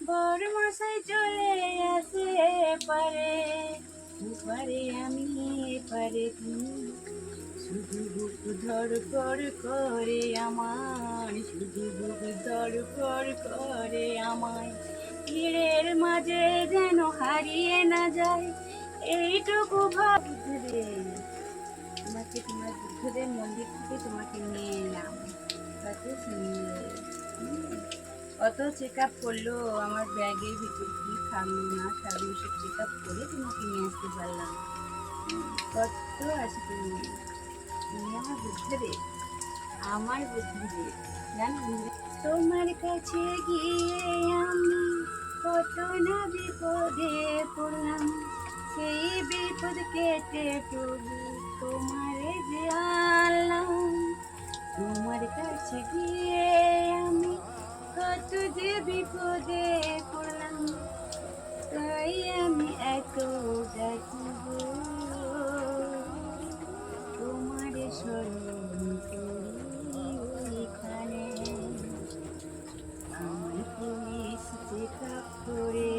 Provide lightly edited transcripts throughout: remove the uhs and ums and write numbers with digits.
বরমশাই চলে আসে পারে, পারে আমি পারে তুমি, শুধু বুক ধড়ফড় করে আমার, শুধু বুক ধড়ফড় করে আমায়। ভিড়ের মাঝে যেন হারিয়ে না যায় এইটুকু ভাব ধরে, তোমাকে তোমার বুদ্ধদের মন্দির থেকে তোমাকে নিয়ে এলাম। কত সুন্দর। কত চেক আপ করলো, আমার ব্যাগের ভিতর কি থাকলো না থাকলো সব চেক আপ করে তোমাকে নিয়ে আসতে পারলাম। কত আছে তুমি, তুমি আমার বুদ্ধদেব, আমার বুদ্ধদেব। জানো তোমার কাছে গিয়ে আমি কত না বিপদে পড়লাম, সেই বিপদ কেটে প্রভু তোমারে যে আনলাম। তোমার কাছে গিয়ে আমি কত যে বিপদে পড়লাম, তাই আমি এত ডাকিব তোমার স্মরণ করি। ওইখানে আমার পুলিশ চেক আপ করে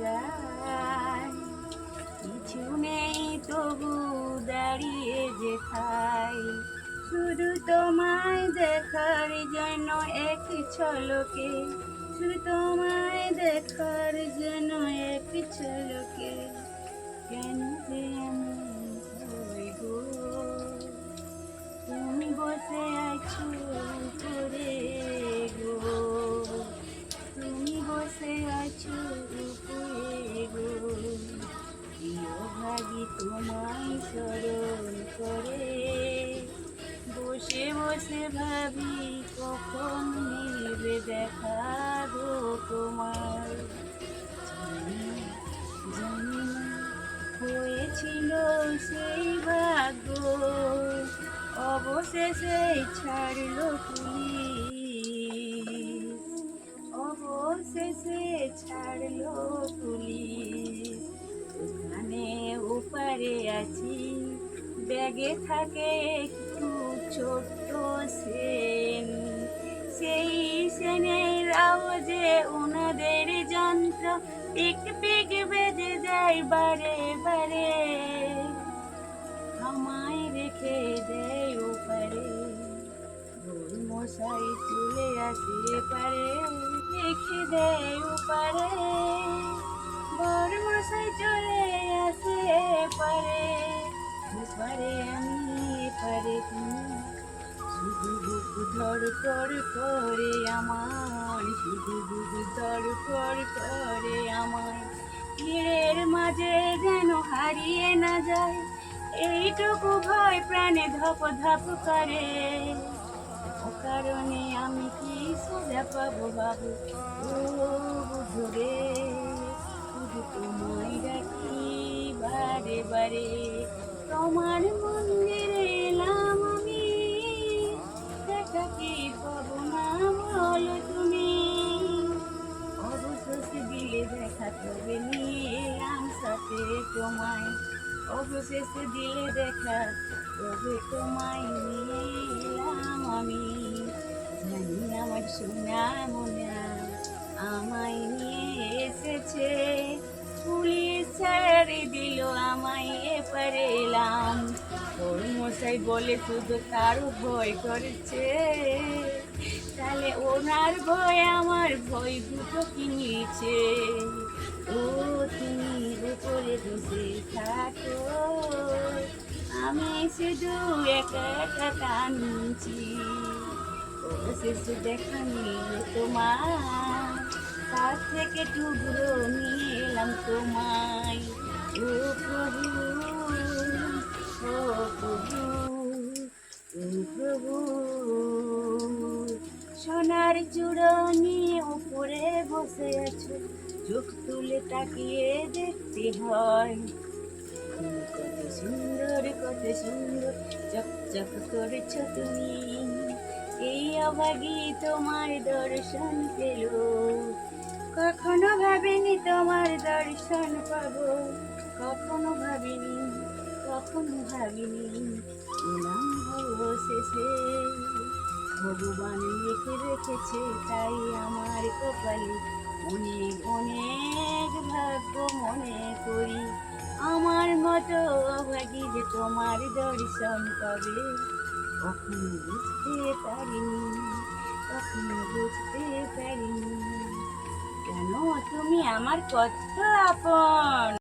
যায়, কিছু নেই তবু দাঁড়িয়ে যে খাই, শুধু তোমায় দেখার জন্য এক ঝলকে, শুধু তোমায় দেখার জন্য এক ঝলকে। কেন যে এমন হয় গো, তুমি বসে আছো উপরে গো, তুমি বসে আছো উপরে গো। প্রিয় ভাগী তোমায় স্মরণ করে, বসে বসে ভাবি কখন মিলবে দেখা গো তোমার। জানি না হয়েছিল সেই ভাগ্য, অবশেষে ছাড়লো পুলিশ, অবশেষে ছাড়লো পুলিশ। ওখানে ওপারে আছি, ব্যাগে থাকে একটু ছোট্ট সেন, সেই সেনের আওয়াজে ওনাদের যন্ত্র পিক পিক বেজে যায় বারে বারে, আমায় রেখে দেয় ওপারে। মশাই চলে আসে পারে, রেখে দেয় ওপারে। বরমশাই চলে আসে পারে, পারে আমি পারে তুমি, শুধু বুক ধড়ফড় করে আমার, শুধু বুক ধড়ফড় করে আমায়। ভিড়ের মাঝে যেন হারিয়ে না যায় এইটুকু ভয় প্রাণে ধপ ধপ করে। কারণে আমি কি সাজা পাবো বাবু, ও বুঝবে শুধু তোমায় ডাকি বারে বারে। তোমার মন্দিরে এলাম আমি, দেখা কি পাবো না বলো তুমি, অবশেষে দিলে দেখা তবে নিয়ে এলাম সাথে তোমায়, অবশেষে দিলে দেখা তবে তোমায় নিয়ে এলাম আমি। জানি আমার সোনা মোনা আমায় নিয়ে এসেছে, পুলিশ ছেড়ে দিল আমায় এপারে এলাম। ওর মশাই বলে শুধু তারও ভয় করেছে, তাহলে ওনার ভয় আমার ভয় দুটো কি নিয়েছে। ও তুমি উপরে বসে থাকো, আমি শুধু একা একা কাঁদছি। অবশেষে দেখা নিল তোমার, তার থেকে টুকরো নিয়ে এলাম তোমায়। ও প্রভু, ও প্রভু, ও প্রভু। সোনার চূড়ো নিয়ে উপরে বসে আছো, চোখ তুলে তাকিয়ে দেখতে হয়। কত সুন্দর কত সুন্দর চকচক করেছ তুমি, এই অভাগী তোমার দর্শন পেল, কখনো ভাবিনি তোমার দর্শন পাবো, কখনো ভাবিনি, কখনো ভাবিনি। এলাম অবশেষে, ভগবান লিখে রেখেছে তাই আমার কপালে অনেক করি, আমার মতো অভাগী যে তোমার দর্শন পাবে। কখনো বুঝতে পারিনি, কখনো বুঝতে পারিনি, কেন তুমি আমার কত আপন।